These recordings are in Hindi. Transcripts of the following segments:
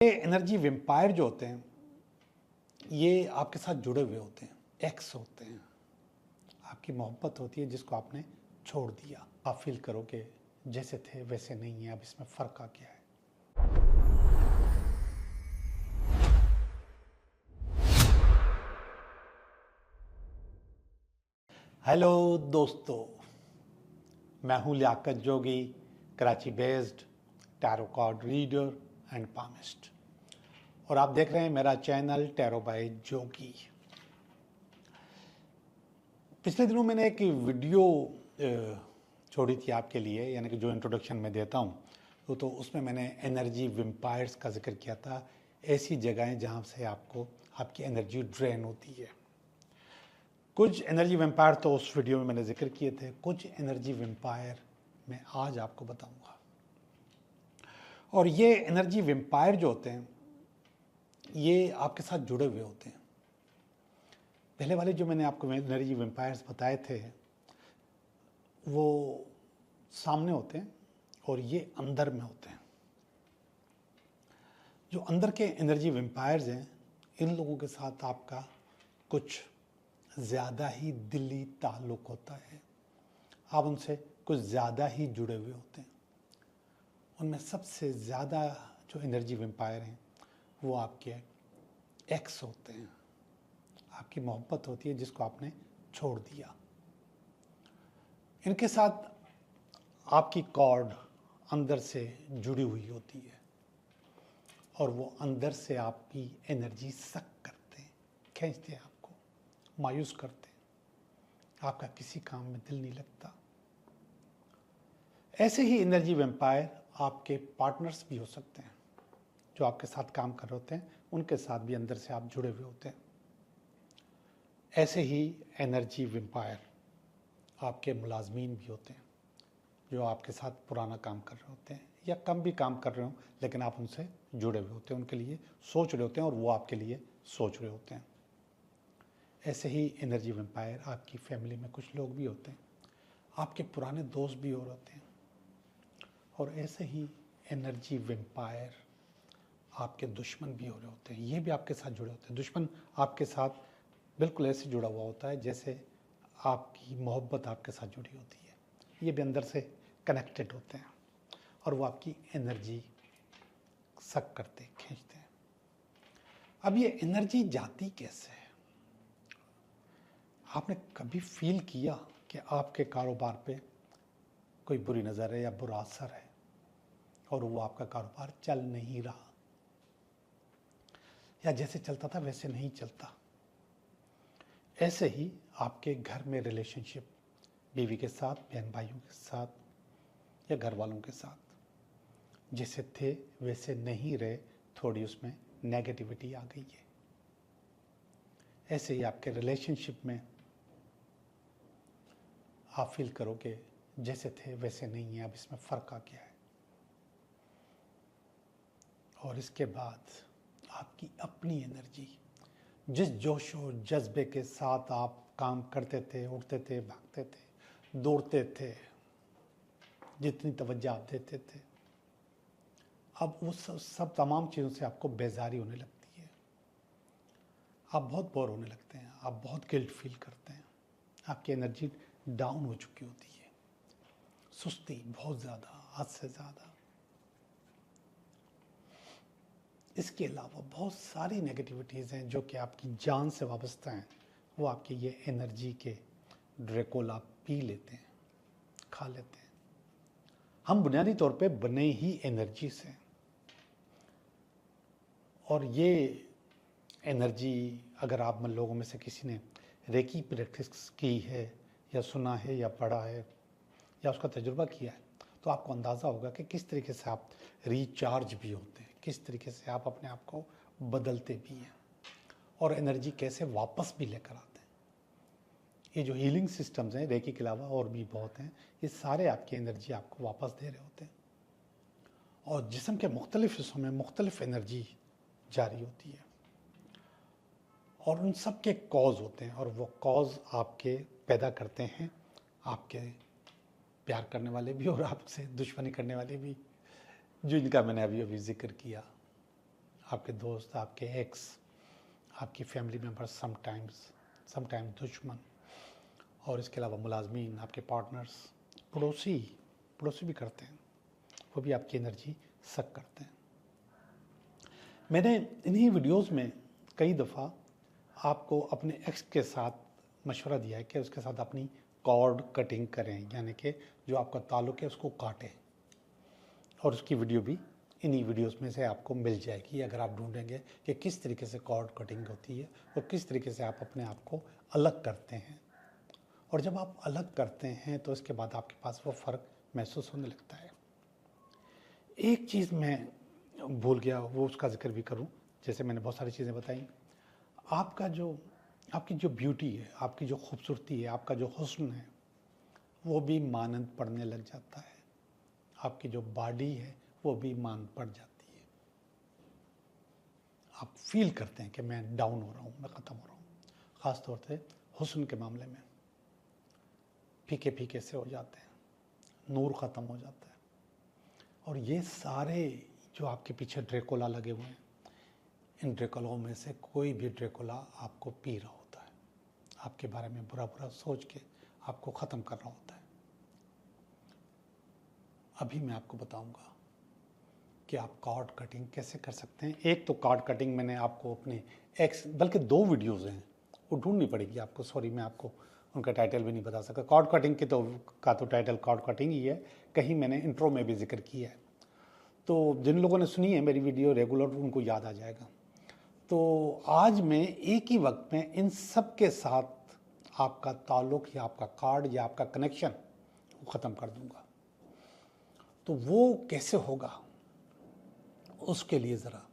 ये एनर्जी वेम्पायर जो होते हैं ये आपके साथ जुड़े हुए होते हैं, एक्स होते हैं। आपकी मोहब्बत होती है जिसको आपने छोड़ दिया। आप फील करो कि जैसे थे वैसे नहीं है, अब इसमें फ़र्क आ गया है। हेलो दोस्तों, मैं हूँ Liaquat Jogi, Karachi based tarot card reader and palmist, और आप देख रहे हैं मेरा चैनल टैरो बाय जोगी। पिछले दिनों मैंने एक वीडियो छोड़ी थी आपके लिए, यानी कि जो इंट्रोडक्शन मैं देता हूँ तो उसमें मैंने एनर्जी वेम्पायर्स का जिक्र किया था। ऐसी जगहें जहाँ से आपकी एनर्जी ड्रेन होती है। कुछ एनर्जी वेम्पायर तो उस वीडियो में मैंने जिक्र किए थे, कुछ एनर्जी वेम्पायर मैं आज आपको बताऊंगा। और ये एनर्जी वेम्पायर जो होते हैं ये आपके साथ जुड़े हुए होते हैं। पहले वाले जो मैंने आपको एनर्जी वेम्पायर्स बताए थे वो सामने होते हैं और ये अंदर में होते हैं। जो अंदर के एनर्जी वेम्पायर्स हैं, इन लोगों के साथ आपका कुछ ज़्यादा ही दिली ताल्लुक़ होता है। आप उनसे कुछ ज़्यादा ही जुड़े हुए होते हैं। उनमें सबसे ज़्यादा जो एनर्जी वेम्पायर हैं वो आपके एक्स होते हैं। आपकी मोहब्बत होती है जिसको आपने छोड़ दिया। इनके साथ आपकी कॉर्ड अंदर से जुड़ी हुई होती है और वो अंदर से आपकी एनर्जी सक करते हैं, खींचते हैं, आपको मायूस करते हैं। आपका किसी काम में दिल नहीं लगता। ऐसे ही एनर्जी वेम्पायर आपके पार्टनर्स भी हो सकते हैं। जो आपके साथ काम कर रहे होते हैं उनके साथ भी अंदर से आप जुड़े हुए होते हैं। ऐसे ही एनर्जी वेम्पायर आपके मुलाजमीन भी होते हैं, जो आपके साथ पुराना काम कर रहे होते हैं या कम भी काम कर रहे हो, लेकिन आप उनसे जुड़े हुए होते हैं, उनके लिए सोच रहे होते हैं और वो आपके लिए सोच रहे होते हैं। ऐसे ही एनर्जी वेम्पायर आपकी फैमिली में कुछ लोग भी होते हैं, आपके पुराने दोस्त भी और होते हैं। और ऐसे ही एनर्जी वेम्पायर आपके दुश्मन भी हो रहे होते हैं, ये भी आपके साथ जुड़े होते हैं। दुश्मन आपके साथ बिल्कुल ऐसे जुड़ा हुआ होता है जैसे आपकी मोहब्बत आपके साथ जुड़ी होती है। ये भी अंदर से कनेक्टेड होते हैं और वो आपकी एनर्जी सक करते, खींचते हैं। अब ये एनर्जी जाती कैसे है? आपने कभी फील किया कि आपके कारोबार पे कोई बुरी नज़र है या बुरा असर है और वो आपका कारोबार चल नहीं रहा, या जैसे चलता था वैसे नहीं चलता? ऐसे ही आपके घर में रिलेशनशिप, बीवी के साथ, बहन भाइयों के साथ या घर वालों के साथ जैसे थे वैसे नहीं रहे, थोड़ी उसमें नेगेटिविटी आ गई है। ऐसे ही आपके रिलेशनशिप में आप फील करो कि जैसे थे वैसे नहीं है, अब इसमें फ़र्क आ गया है। और इसके बाद आपकी अपनी एनर्जी, जिस जोश और जज्बे के साथ आप काम करते थे, उठते थे, भागते थे, दौड़ते थे, जितनी तवज्जो आप देते थे, अब वो सब तमाम चीज़ों से आपको बेजारी होने लगती है। आप बहुत बोर होने लगते हैं, आप बहुत गिल्ट फील करते हैं, आपकी एनर्जी डाउन हो चुकी होती है, सुस्ती बहुत ज़्यादा, हद से ज़्यादा। इसके अलावा बहुत सारी नेगेटिविटीज़ हैं जो कि आपकी जान से वाबस्ता हैं। वो आपकी ये एनर्जी के ड्रैकुला पी लेते हैं, खा लेते हैं। हम बुनियादी तौर पे बने ही एनर्जी से, और ये एनर्जी अगर आप लोगों में से किसी ने रेकी प्रैक्टिस की है या सुना है या पढ़ा है या उसका तजुर्बा किया है तो आपको अंदाज़ा होगा कि किस तरीके से आप रिचार्ज भी होते हैं, किस तरीके से आप अपने आप को बदलते भी हैं और एनर्जी कैसे वापस भी लेकर आते हैं। ये जो हीलिंग सिस्टम्स हैं, रेकी के अलावा और भी बहुत हैं, ये सारे आपकी एनर्जी आपको वापस दे रहे होते हैं। और जिस्म के मुख्तलिफ हिस्सों में मुख्तलिफ एनर्जी जारी होती है और उन सब के कॉज होते हैं, और वो कॉज आपके पैदा करते हैं आपके प्यार करने वाले भी और आपसे दुश्मनी करने वाले भी, जो इनका मैंने अभी अभी जिक्र किया। आपके दोस्त, आपके एक्स, आपकी फैमिली मेम्बर्स, समटाइम्स दुश्मन, और इसके अलावा मुलाजमीन, आपके पार्टनर्स, पड़ोसी भी करते हैं, वो भी आपकी एनर्जी सक करते हैं। मैंने इन्हीं वीडियोस में कई दफ़ा आपको अपने एक्स के साथ मशवरा दिया है कि उसके साथ अपनी कॉर्ड कटिंग करें, यानी कि जो आपका ताल्लुक़ है उसको काटें, और उसकी वीडियो भी इन्हीं वीडियोस में से आपको मिल जाएगी अगर आप ढूंढेंगे कि किस तरीके से कॉर्ड कटिंग होती है और किस तरीके से आप अपने आप को अलग करते हैं। और जब आप अलग करते हैं तो इसके बाद आपके पास वो फ़र्क महसूस होने लगता है। एक चीज़ मैं भूल गया, वो उसका जिक्र भी करूं। जैसे मैंने बहुत सारी चीज़ें बताई, आपकी जो ब्यूटी है, आपकी जो खूबसूरती है, आपका जो हुस्न है, वो भी मानंद पड़ने लग जाता है। आपकी जो बॉडी है वो भी मानंद पड़ जाती है। आप फील करते हैं कि मैं डाउन हो रहा हूँ, मैं ख़त्म हो रहा हूँ। ख़ास तौर से हुस्न के मामले में फीके फीके से हो जाते हैं, नूर ख़त्म हो जाता है। और ये सारे जो आपके पीछे ड्रेकोला लगे हुए हैं, इन ड्रेकोलाओं में से कोई भी ड्रेकोला आपको पी रहा होता है, आपके बारे में बुरा बुरा सोच के आपको ख़त्म कर रहा होता है। अभी मैं आपको बताऊंगा कि आप कॉर्ड कटिंग कैसे कर सकते हैं। एक तो कॉर्ड कटिंग मैंने आपको अपने एक्स, बल्कि 2 वीडियोज़ हैं, वो ढूंढनी पड़ेगी आपको। सॉरी, मैं आपको उनका टाइटल भी नहीं बता सकता। कॉर्ड कटिंग का तो टाइटल कॉर्ड कटिंग ही है, कहीं मैंने इंट्रो में भी जिक्र किया है, तो जिन लोगों ने सुनी है मेरी वीडियो रेगुलर उनको याद आ जाएगा। तो आज मैं एक ही वक्त में इन सब के साथ आपका ताल्लुक़ या आपका कार्ड या आपका कनेक्शन वो ख़त्म कर दूंगा। तो वो कैसे होगा, उसके लिए ज़रा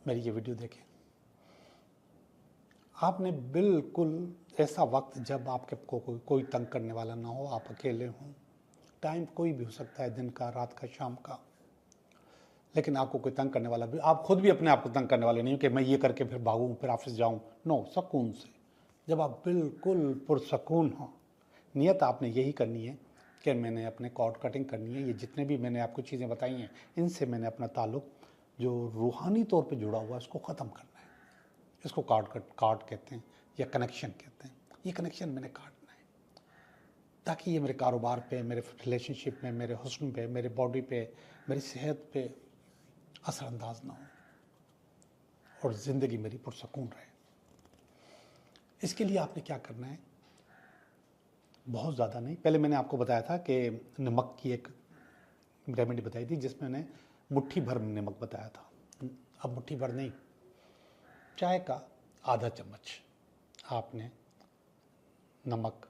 मेरी ये वीडियो देखें। आपने बिल्कुल ऐसा वक्त जब आपके को कोई तंग करने वाला ना हो, आप अकेले हों, टाइम कोई भी हो सकता है, दिन का, रात का, शाम का, लेकिन आपको कोई तंग करने वाला भी, आप खुद भी अपने आप को तंग करने वाले नहीं हो कि मैं ये करके फिर भागूं, फिर ऑफिस जाऊं। नो, सुकून से, जब आप बिल्कुल पुरसकून हो, नियत आपने यही करनी है कि मैंने अपने कॉर्ड कटिंग करनी है। ये जितने भी मैंने आपको चीज़ें बताई हैं, इनसे मैंने अपना ताल्लुक़ जो रूहानी तौर पे जुड़ा हुआ है उसको ख़त्म करना है। इसको कार्ड कहते हैं या कनेक्शन कहते हैं। ये कनेक्शन मैंने काटना है ताकि ये मेरे कारोबार पे, मेरे रिलेशनशिप में, मेरे हुस्न पे, मेरे बॉडी पे, मेरी सेहत पे असरअंदाज ना हो और ज़िंदगी मेरी पुरसकून रहे। इसके लिए आपने क्या करना है, बहुत ज़्यादा नहीं। पहले मैंने आपको बताया था कि नमक की एक रेमेडी बताई थी, जिसमें मैंने मुट्ठी भर नमक बताया था। अब मुट्ठी भर नहीं, चाय का आधा चम्मच आपने नमक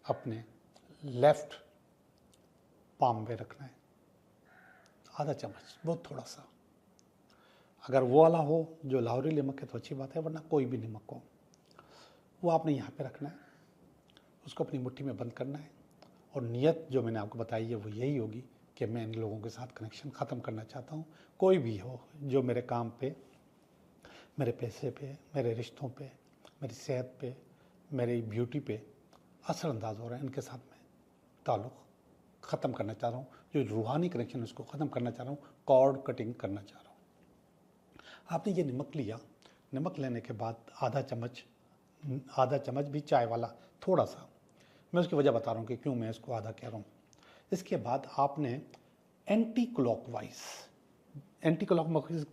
अपने लेफ्ट पाम में रखना है। आधा चम्मच, बहुत थोड़ा सा। अगर वो वाला हो जो लाहौरी नमक है तो अच्छी बात है, वरना कोई भी नमक हो, वो आपने यहाँ पे रखना है। उसको अपनी मुट्ठी में बंद करना है और नियत जो मैंने आपको बताई है वो यही होगी कि मैं इन लोगों के साथ कनेक्शन ख़त्म करना चाहता हूँ। कोई भी हो जो मेरे काम पे, मेरे पैसे पे, मेरे रिश्तों पे, मेरी सेहत पे, मेरी ब्यूटी पे असरअंदाज हो रहा है, इनके साथ मैं ताल्लुक़ ख़त्म करना चाह रहा हूँ। जो रूहानी कनेक्शन उसको ख़त्म करना चाह रहा हूँ, कॉर्ड कटिंग करना चाह रहा हूँ। आपने ये नमक लिया, नमक लेने के बाद आधा चम्मच भी चाय वाला थोड़ा सा, मैं उसकी वजह बता रहा हूँ कि क्यों मैं इसको आधा कह रहा हूँ। इसके बाद आपने एंटी क्लॉकवाइज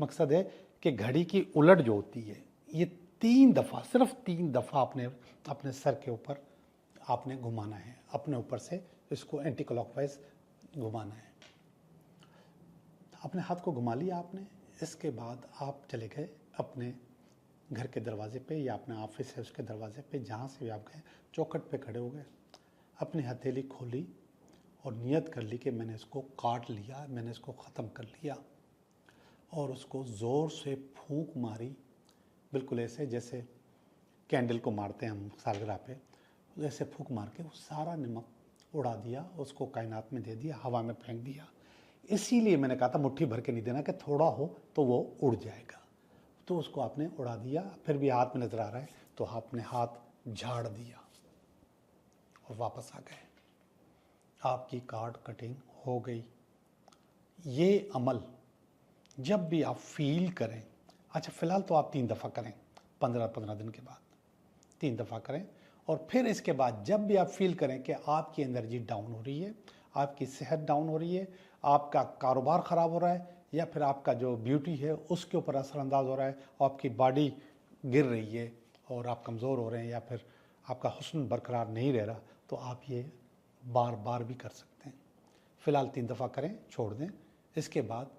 मकसद है कि घड़ी की उलट जो होती है, ये 3 दफ़ा, सिर्फ 3 दफ़ा आपने अपने सर के ऊपर आपने घुमाना है, अपने ऊपर से इसको एंटी क्लॉकवाइज घुमाना है। अपने हाथ को घुमा लिया आपने। इसके बाद आप चले गए अपने घर के दरवाजे पे या अपने ऑफिस है उसके दरवाजे पे, जहाँ से भी आप गए, चौखट पे खड़े हो गए, अपनी हथेली खोली और नियत कर ली कि मैंने इसको काट लिया, मैंने इसको ख़त्म कर लिया, और उसको ज़ोर से फूंक मारी, बिल्कुल ऐसे जैसे कैंडल को मारते हैं हम सालगिरह पे, ऐसे फूंक मार के वो सारा नमक उड़ा दिया, उसको कायनात में दे दिया, हवा में फेंक दिया। इसीलिए मैंने कहा था मुट्ठी भर के नहीं देना कि थोड़ा हो तो वो उड़ जाएगा। तो उसको आपने उड़ा दिया, फिर भी हाथ में नज़र आ रहा है तो आपने हाथ झाड़ दिया और वापस आ गए। आपकी कार्ड कटिंग हो गई। ये अमल जब भी आप फील करें, अच्छा फ़िलहाल तो आप 3 दफ़ा करें, 15-15 दिन के बाद 3 दफ़ा करें, और फिर इसके बाद जब भी आप फील करें कि आपकी एनर्जी डाउन हो रही है, आपकी सेहत डाउन हो रही है, आपका कारोबार ख़राब हो रहा है, या फिर आपका जो ब्यूटी है उसके ऊपर असरअंदाज हो रहा है, आपकी बॉडी गिर रही है और आप कमज़ोर हो रहे हैं, या फिर आपका हुस्न बरकरार नहीं रह रहा, तो आप ये बार बार भी कर सकते हैं। फ़िलहाल 3 दफ़ा करें, छोड़ दें। इसके बाद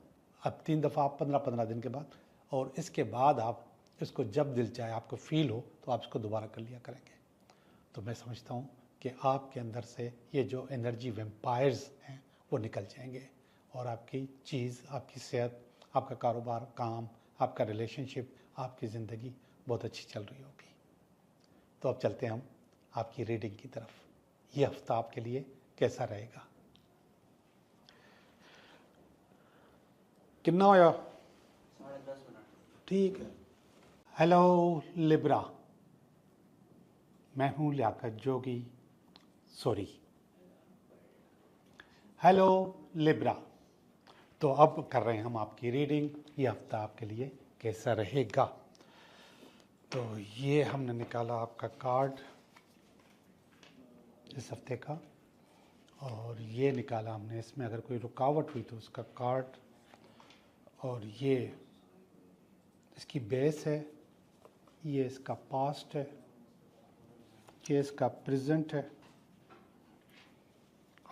अब 3 दफ़ा आप 15-15 दिन के बाद, और इसके बाद आप इसको जब दिल चाहे आपको फील हो तो आप इसको दोबारा कर लिया करेंगे। तो मैं समझता हूँ कि आपके अंदर से ये जो एनर्जी वैम्पायर्स हैं वो निकल जाएंगे, और आपकी चीज़, आपकी सेहत, आपका कारोबार, काम, आपका रिलेशनशिप, आपकी ज़िंदगी बहुत अच्छी चल रही होगी। तो अब चलते हैं हम आपकी रीडिंग की तरफ। ये हफ्ता आपके लिए कैसा रहेगा? कितना होया? 10:30 मिनट। ठीक है। हेलो लिब्रा, मैं हूँ लियाकत जोगी, सॉरी। हेलो लिब्रा, तो अब कर रहे हैं हम आपकी रीडिंग, ये हफ्ता आपके लिए कैसा रहेगा। तो ये हमने निकाला आपका कार्ड इस हफ्ते का, और ये निकाला हमने इसमें अगर कोई रुकावट हुई तो उसका कार्ड, और ये इसकी बेस है, ये इसका पास्ट है, ये इसका प्रेजेंट है,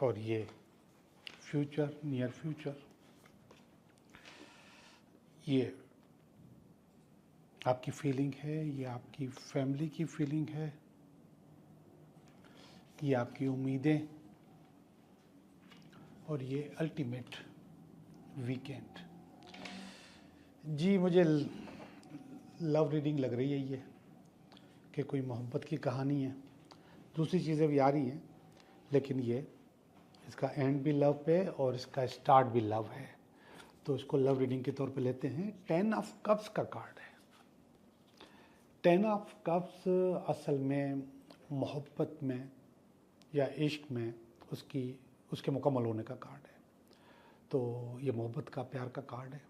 और ये फ्यूचर, नियर फ्यूचर। ये आपकी फीलिंग है, ये आपकी फैमिली की फीलिंग है, ये आपकी उम्मीदें, और ये अल्टीमेट वीकेंड। जी मुझे लव रीडिंग लग रही है ये, कि कोई मोहब्बत की कहानी है। दूसरी चीज़ें भी आ रही हैं, लेकिन ये इसका एंड भी लव पे और इसका स्टार्ट भी लव है, तो इसको लव रीडिंग के तौर पे लेते हैं। 10 ऑफ कप्स का कार्ड है। 10 ऑफ कप्स असल में मोहब्बत में या इश्क में उसके मुकम्मल होने का कार्ड है। तो ये मोहब्बत का, प्यार का कार्ड है,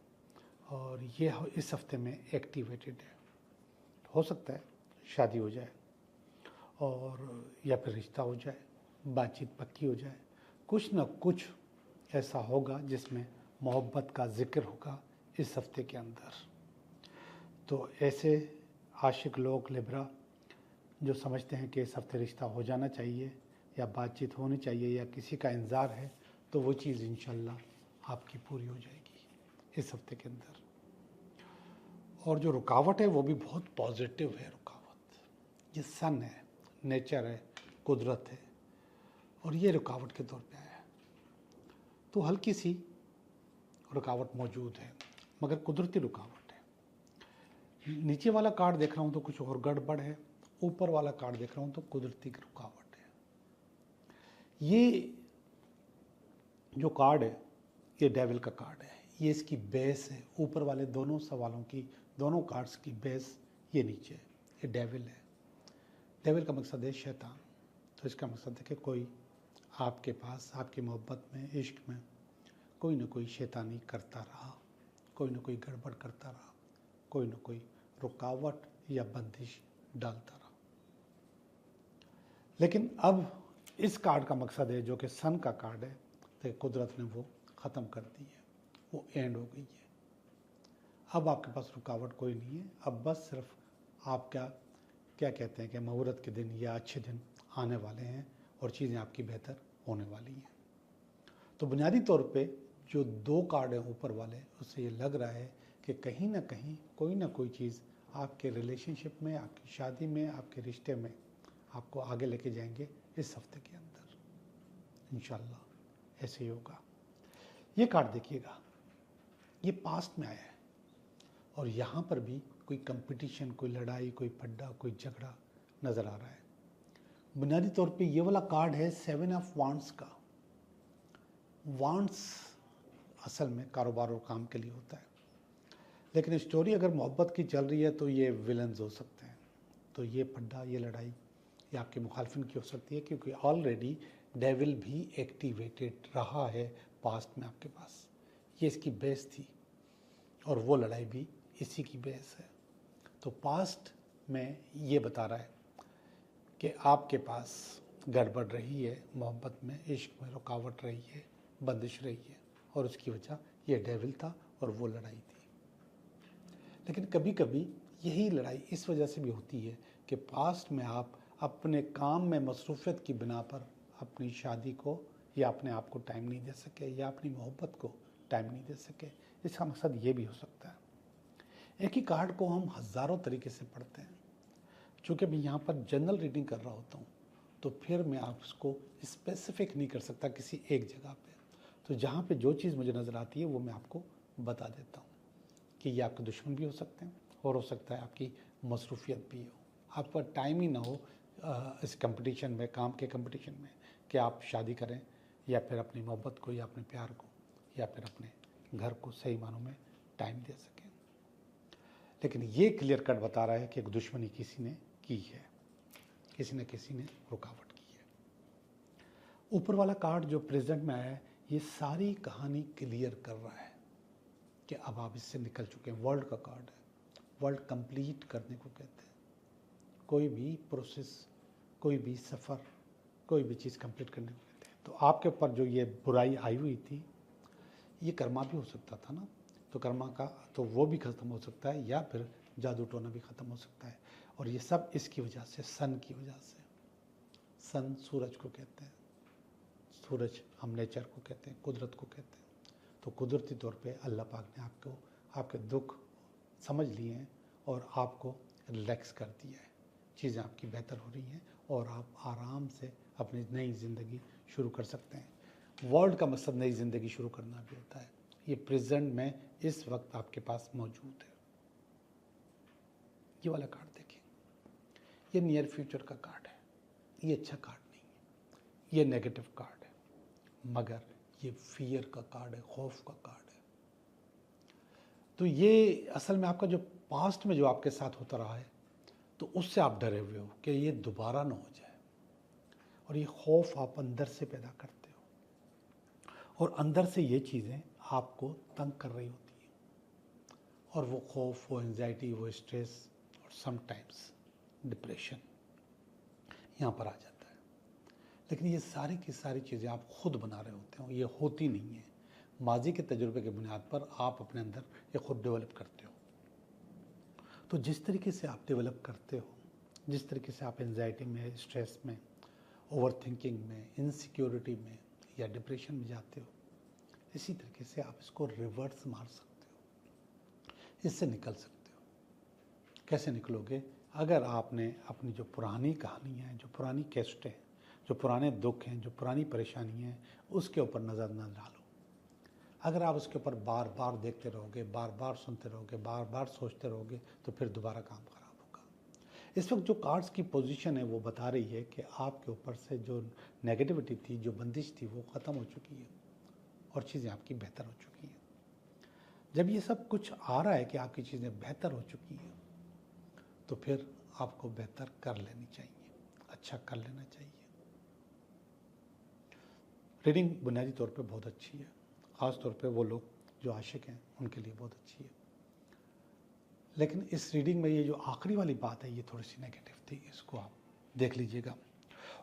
और ये इस हफ्ते में एक्टिवेटेड है। हो सकता है शादी हो जाए, और या फिर रिश्ता हो जाए, बातचीत पक्की हो जाए, कुछ ना कुछ ऐसा होगा जिसमें मोहब्बत का जिक्र होगा इस हफ्ते के अंदर। तो ऐसे आशिक लोग लिब्रा जो समझते हैं कि इस हफ्ते रिश्ता हो जाना चाहिए, या बातचीत होनी चाहिए, या किसी का इंतज़ार है, तो वो चीज़ इंशाल्लाह आपकी पूरी हो जाएगी इस हफ्ते के अंदर। और जो रुकावट है वो भी बहुत पॉजिटिव है रुकावट। ये सन है, नेचर है, कुदरत है, और ये रुकावट के तौर पे आया है। तो हल्की सी रुकावट मौजूद है, मगर कुदरती रुकावट है। नीचे वाला कार्ड देख रहा हूँ तो कुछ और गड़बड़ है, ऊपर वाला कार्ड देख रहा हूँ तो कुदरती रुकावट है। ये जो कार्ड है ये डेविल का कार्ड है, ये इसकी बेस है। ऊपर वाले दोनों सवालों की, दोनों कार्ड्स की बेस ये नीचे है, ये डेविल है। डेविल का मकसद है शैतान। तो इसका मकसद है कि कोई आपके पास, आपकी मोहब्बत में, इश्क में कोई ना कोई शैतानी करता रहा, कोई ना कोई गड़बड़ करता रहा, कोई ना कोई रुकावट या बंदिश डालता रहा। लेकिन अब इस कार्ड का मकसद है, जो कि सन का कार्ड है, तो कुदरत ने वो ख़त्म कर दी है, वो एंड हो गई है। अब आपके पास रुकावट कोई नहीं है। अब बस सिर्फ आपका क्या कहते हैं कि मुहूर्त के दिन या अच्छे दिन आने वाले हैं, और चीज़ें आपकी बेहतर होने वाली हैं। तो बुनियादी तौर पे जो 2 कार्ड हैं ऊपर वाले, उससे ये लग रहा है कि कहीं ना कहीं कोई ना कोई चीज़ आपके रिलेशनशिप में, आपकी शादी में, आपके रिश्ते में आपको आगे लेके जाएंगे इस हफ्ते के अंदर। इंशाल्लाह ऐसे ही होगा। ये कार्ड देखिएगा, ये पास्ट में आया है, और यहाँ पर भी कोई कंपटीशन, कोई लड़ाई, कोई फड्डा, कोई झगड़ा नज़र आ रहा है। बुनियादी तौर पे ये वाला कार्ड है 7 ऑफ वांड्स का। वांड्स असल में कारोबार और काम के लिए होता है, लेकिन स्टोरी अगर मोहब्बत की चल रही है तो ये विलन्स हो सकते हैं। तो ये फड्डा, ये लड़ाई, ये आपके मुखालफिन की हो सकती है, क्योंकि ऑलरेडी डेविल भी एक्टिवेटेड रहा है पास्ट में आपके पास। ये इसकी बेस थी। और वो लड़ाई भी इसी की बेस है। तो पास्ट में ये बता रहा है कि आपके पास गड़बड़ रही है, मोहब्बत में, इश्क में रुकावट रही है, बंदिश रही है, और उसकी वजह ये डेविल था और वो लड़ाई थी। लेकिन कभी कभी यही लड़ाई इस वजह से भी होती है कि पास्ट में आप अपने काम में मसरूफियत की बिना पर अपनी शादी को या अपने आप को टाइम नहीं दे सके या अपनी मोहब्बत को टाइम नहीं दे सके। इसका मकसद ये भी हो सकता है। एक ही कार्ड को हम हज़ारों तरीके से पढ़ते हैं। चूँकि मैं यहाँ पर जनरल रीडिंग कर रहा होता हूँ तो फिर मैं आपको स्पेसिफिक नहीं कर सकता किसी एक जगह पे। तो जहाँ पे जो चीज़ मुझे नज़र आती है वो मैं आपको बता देता हूँ कि ये आपके दुश्मन भी हो सकते हैं और हो सकता है आपकी मसरूफियत भी हो, आपका टाइम ही ना हो इस कंपटीशन में, काम के कंपटीशन में, कि आप शादी करें या फिर अपनी मोहब्बत को या अपने प्यार को या फिर अपने घर को सही मानों में टाइम दे सकें। लेकिन ये क्लियर कट बता रहा है कि एक दुश्मनी किसी ने की है, किसी न किसी ने रुकावट की है। ऊपर वाला कार्ड जो प्रेजेंट में आया है ये सारी कहानी क्लियर कर रहा है कि अब आप इससे निकल चुके हैं। वर्ल्ड का कार्ड है, वर्ल्ड कंप्लीट करने को कहते हैं। कोई भी प्रोसेस, कोई भी सफ़र, कोई भी चीज़ कंप्लीट करने को कहते हैं। तो आपके ऊपर जो ये बुराई आई हुई थी ये कर्मा भी हो सकता था ना, तो कर्मा का तो वो भी ख़त्म हो सकता है या फिर जादू टोना भी ख़त्म हो सकता है। और ये सब इसकी वजह से, सन की वजह से। सन सूरज को कहते हैं, सूरज हम नेचर को कहते हैं, कुदरत को कहते हैं। तो कुदरती तौर पे अल्लाह पाक ने आपको, आपके दुख समझ लिए हैं और आपको रिलैक्स कर दिया है। चीज़ें आपकी बेहतर हो रही हैं और आप आराम से अपनी नई ज़िंदगी शुरू कर सकते हैं। वर्ल्ड का मकसद नई ज़िंदगी शुरू करना भी होता है। ये प्रेजेंट में इस वक्त आपके पास मौजूद है। ये वाला कार्ड देखिए, ये नियर फ्यूचर का कार्ड है। ये अच्छा कार्ड नहीं है, ये नेगेटिव कार्ड है, मगर ये फियर का कार्ड है, खौफ का कार्ड है। तो ये असल में आपका जो पास्ट में जो आपके साथ होता रहा है तो उससे आप डरे हुए हो कि ये दोबारा ना हो जाए, और ये खौफ आप अंदर से पैदा करते हो और अंदर से ये चीज़ें आपको तंग कर रही होती हैं, और वो खौफ, वो एंजाइटी, वो स्ट्रेस और समटाइम्स डिप्रेशन यहाँ पर आ जाता है। लेकिन ये सारी की सारी चीज़ें आप खुद बना रहे होते हो, ये होती नहीं है। माजी के तजुर्बे के बुनियाद पर आप अपने अंदर ये खुद डेवलप करते हो। तो जिस तरीके से आप डेवलप करते हो, जिस तरीके से आप एंजाइटी में, स्ट्रेस में, ओवर थिंकिंग में, इनसिक्योरिटी में या डिप्रेशन में जाते हो, इसी तरीके से आप इसको रिवर्स मार सकते हो, इससे निकल सकते हो। कैसे निकलोगे? अगर आपने अपनी जो पुरानी कहानियाँ हैं, जो पुरानी कैसेटें हैं, जो पुराने दुख हैं, जो पुरानी परेशानियाँ हैं, उसके ऊपर नज़र न डालो। अगर आप उसके ऊपर बार बार देखते रहोगे, बार बार सुनते रहोगे, बार बार सोचते रहोगे, तो फिर दोबारा काम खराब होगा। इस वक्त जो कार्ड्स की पोजीशन है वो बता रही है कि आपके ऊपर से जो नेगेटिविटी थी, जो बंदिश थी, वो ख़त्म हो चुकी है और चीज़ें आपकी बेहतर हो चुकी हैं। जब ये सब कुछ आ रहा है कि आपकी चीज़ें बेहतर हो चुकी हैं, तो फिर आपको बेहतर कर लेनी चाहिए, अच्छा कर लेना चाहिए। रीडिंग बुनियादी तौर पे बहुत अच्छी है, ख़ास तौर पे वो लोग जो आशिक हैं उनके लिए बहुत अच्छी है। लेकिन इस रीडिंग में ये जो आखिरी वाली बात है ये थोड़ी सी नेगेटिव थी, इसको आप देख लीजिएगा।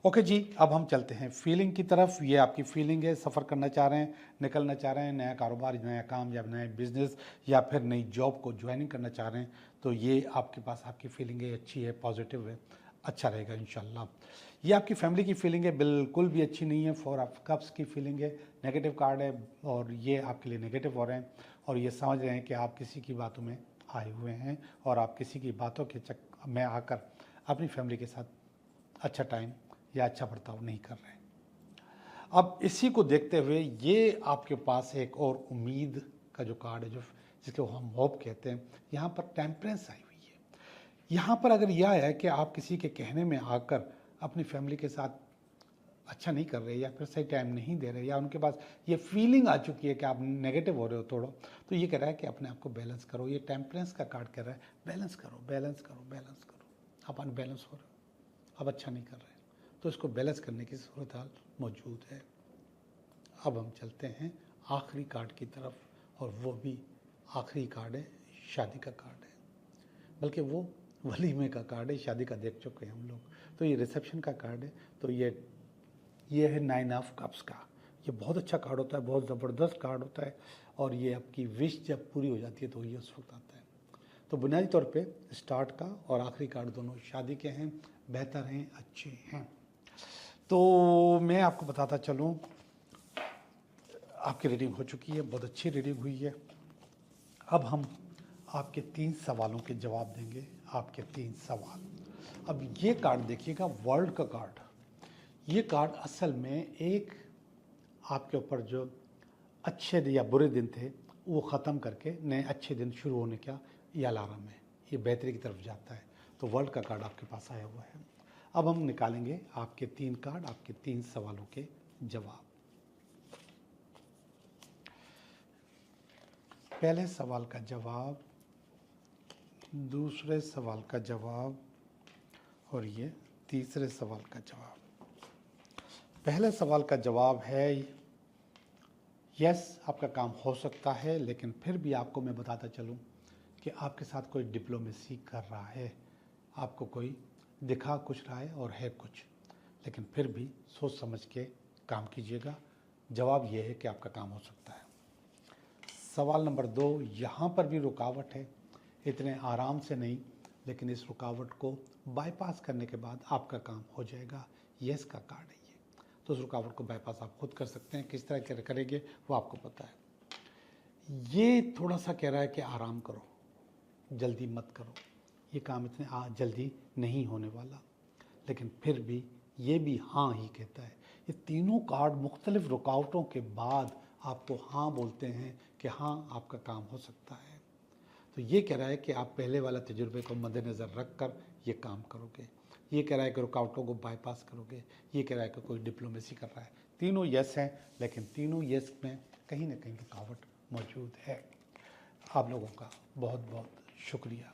ओके जी, अब हम चलते हैं फीलिंग की तरफ। ये आपकी फीलिंग है, सफ़र करना चाह रहे हैं, निकलना चाह रहे हैं, नया कारोबार, नया काम या नया बिजनेस या फिर नई जॉब को ज्वाइनिंग करना चाह रहे हैं, तो ये आपके पास आपकी फीलिंग है, अच्छी है, पॉजिटिव है, अच्छा रहेगा इंशाल्लाह। ये आपकी फैमिली की फीलिंग है, बिल्कुल भी अच्छी नहीं है। 4 ऑफ कप्स की फीलिंग है, नेगेटिव कार्ड है और ये आपके लिए नेगेटिव हो रहे हैं और ये समझ रहे हैं कि आप किसी की बातों में आए हुए हैं और आप किसी की बातों के चक्कर में आकर अपनी फैमिली के साथ अच्छा टाइम या अच्छा बर्ताव नहीं कर रहे हैं। अब इसी को देखते हुए ये आपके पास एक और उम्मीद का जो कार्ड है, जो जिसको हम होप कहते हैं, यहाँ पर टेम्परेंस आई हुई है। यहाँ पर अगर यह है कि आप किसी के कहने में आकर अपनी फैमिली के साथ अच्छा नहीं कर रहे या फिर सही टाइम नहीं दे रहे या उनके पास ये फीलिंग आ चुकी है कि आप नेगेटिव हो रहे हो थोड़ा, तो ये कह रहा है कि अपने आप को बैलेंस करो। ये टेम्परेंस का कार्ड कह रहा है बैलेंस करो, बैलेंस करो, बैलेंस करो। आप अनबैलेंस हो रहे हो, आप अच्छा नहीं कर रहे, तो इसको बैलेंस करने की सूरत हाल मौजूद है। अब हम चलते हैं आखिरी कार्ड की तरफ और वो भी आखिरी कार्ड है शादी का कार्ड है, बल्कि वो वलीमे का कार्ड है, शादी का देख चुके हैं हम लोग। तो ये रिसेप्शन का कार्ड है। तो ये है 9 ऑफ कप्स का। ये बहुत अच्छा कार्ड होता है, बहुत ज़बरदस्त कार्ड होता है, और ये आपकी विश जब पूरी हो जाती है तो ये उस वक्त आता है। तो बुनियादी तौर पे स्टार्ट का और आखिरी कार्ड दोनों शादी के हैं, बेहतर हैं, अच्छे हैं। तो मैं आपको बताता चलूँ, आपकी रीडिंग हो चुकी है, बहुत अच्छी रीडिंग हुई है। अब हम आपके 3 सवालों के जवाब देंगे। आपके 3 सवाल। अब ये कार्ड देखिएगा, वर्ल्ड का कार्ड। ये कार्ड असल में एक आपके ऊपर जो अच्छे या बुरे दिन थे वो ख़त्म करके नए अच्छे दिन शुरू होने का ये अलार्म है, ये बेहतरी की तरफ जाता है। तो वर्ल्ड का कार्ड आपके पास आया हुआ है। अब हम निकालेंगे आपके 3 कार्ड, आपके 3 सवालों के जवाब। पहले सवाल का जवाब, दूसरे सवाल का जवाब, और ये तीसरे सवाल का जवाब। पहले सवाल का जवाब है यस, आपका काम हो सकता है, लेकिन फिर भी आपको मैं बताता चलूं कि आपके साथ कोई डिप्लोमेसी कर रहा है, आपको कोई दिखा कुछ रहा है और है कुछ, लेकिन फिर भी सोच समझ के काम कीजिएगा। जवाब ये है कि आपका काम हो सकता है। सवाल नंबर 2, यहाँ पर भी रुकावट है, इतने आराम से नहीं, लेकिन इस रुकावट को बाईपास करने के बाद आपका काम हो जाएगा। यस का कार्ड है ये। तो उस रुकावट को बाईपास आप खुद कर सकते हैं। किस तरह करेंगे वो आपको पता है। ये थोड़ा सा कह रहा है कि आराम करो, जल्दी मत करो, ये काम इतने जल्दी नहीं होने वाला, लेकिन फिर भी ये भी हाँ ही कहता है। ये तीनों कार्ड मुख्तलिफ रुकावटों के बाद आपको हाँ बोलते हैं कि हाँ आपका काम हो सकता है। तो ये कह रहा है कि आप पहले वाला तजुर्बे को मद्देनज़र रख कर ये काम करोगे। ये कह रहा है कि रुकावटों को बाईपास करोगे। ये कह रहा है कि कोई डिप्लोमेसी कर रहा है। तीनों यस हैं, लेकिन तीनों यस में कहीं ना कहीं रुकावट मौजूद है। आप लोगों का बहुत बहुत शुक्रिया।